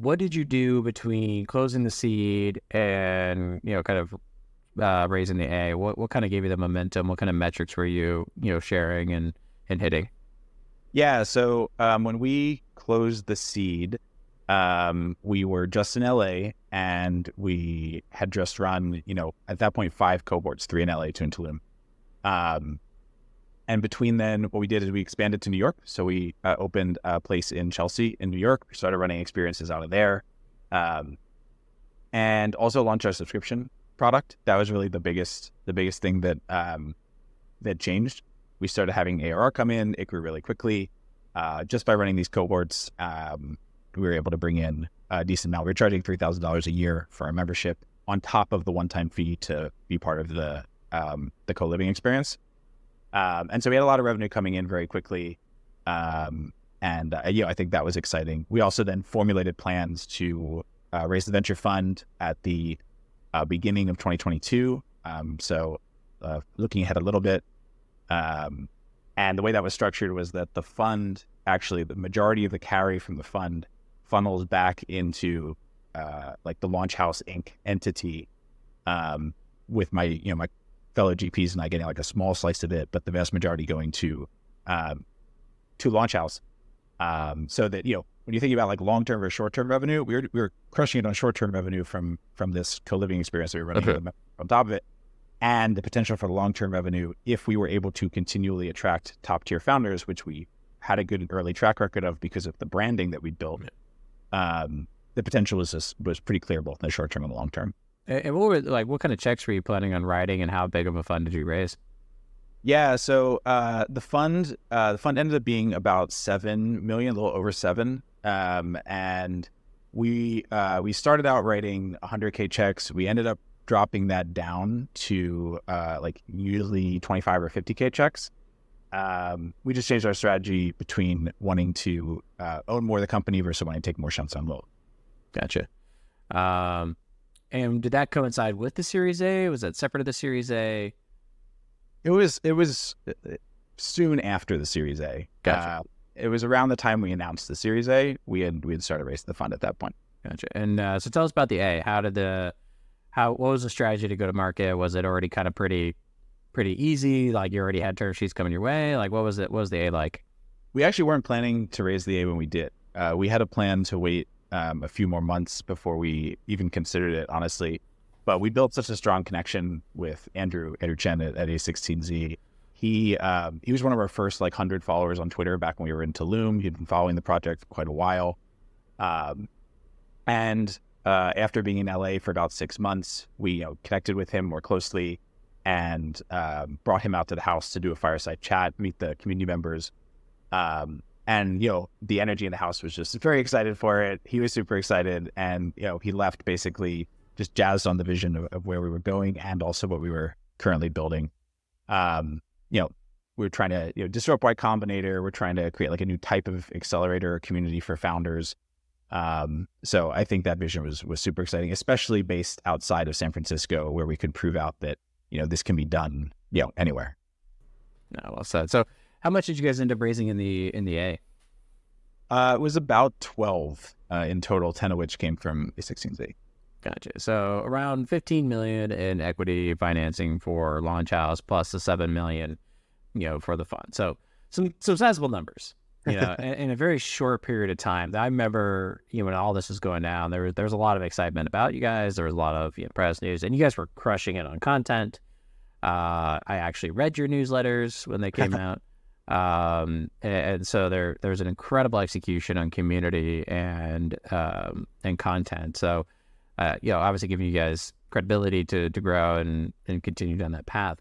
what did you do between closing the seed and, kind of raising the A? What kind of gave you the momentum? What kind of metrics were you, sharing and hitting? Yeah. So when we closed the seed, we were just in LA, and we had just run, at that point, 5 cohorts, 3 in LA, 2 in Tulum. And between then, what we did is we expanded to New York. So we opened a place in Chelsea in New York. We started running experiences out of there, and also launched our subscription product. That was really the biggest thing that that changed. We started having ARR come in. It grew really quickly. Just by running these cohorts, we were able to bring in a decent amount. We were charging $3,000 a year for our membership on top of the one-time fee to be part of the co-living experience. And so we had a lot of revenue coming in very quickly. I think that was exciting. We also then formulated plans to raise the venture fund at the beginning of 2022. Looking ahead a little bit. And the way that was structured was that the fund, actually, the majority of the carry from the fund funnels back into the Launch House Inc. entity, with my fellow GPs and I getting like a small slice of it, but the vast majority going to Launch House. So that, when you think about like long-term or short-term revenue, we were crushing it on short-term revenue from this co-living experience that we were running on top of it, and the potential for the long-term revenue if we were able to continually attract top-tier founders, which we had a good early track record of because of the branding that we built. The potential was pretty clear both in the short term and the long term. And what kind of checks were you planning on writing, and how big of a fund did you raise? Yeah, so the fund ended up being about 7 million, a little over 7, and we started out writing 100K checks. We ended up dropping that down to usually 25 or 50K checks. We just changed our strategy between wanting to own more of the company versus wanting to take more shots on loan. Gotcha. And did that coincide with the Series A? Was that separate of the Series A? It was soon after the Series A. Gotcha. It was around the time we announced the Series A. We had started raising the fund at that point. Gotcha. And so tell us about the A. What was the strategy to go to market? Was it already kind of pretty easy? Like you already had term sheets coming your way? Like what was it? What was the A like? We actually weren't planning to raise the A when we did. We had a plan to wait a few more months before we even considered it, honestly. But we built such a strong connection with Andrew Chen at A16Z. He was one of our first 100 followers on Twitter back when we were in Tulum. He'd been following the project for quite a while. And after being in LA for about 6 months, we connected with him more closely and brought him out to the house to do a fireside chat, meet the community members. And the energy in the house was just very excited for it. He was super excited, and he left basically just jazzed on the vision of where we were going and also what we were currently building. We were trying to disrupt Y Combinator. We're trying to create a new type of accelerator community for founders. So I think that vision was super exciting, especially based outside of San Francisco, where we could prove out that this can be done anywhere. No, well said. So how much did you guys end up raising in the A? It was about 12 in total, 10 of which came from A16Z. Gotcha. So around 15 million in equity financing for Launch House, plus the 7 million, for the fund. So some sizable numbers, in a very short period of time. I remember, when all this was going down, there was a lot of excitement about you guys. There was a lot of press news, and you guys were crushing it on content. I actually read your newsletters when they came out. And so there's an incredible execution on community and content. So, obviously giving you guys credibility to grow and continue down that path.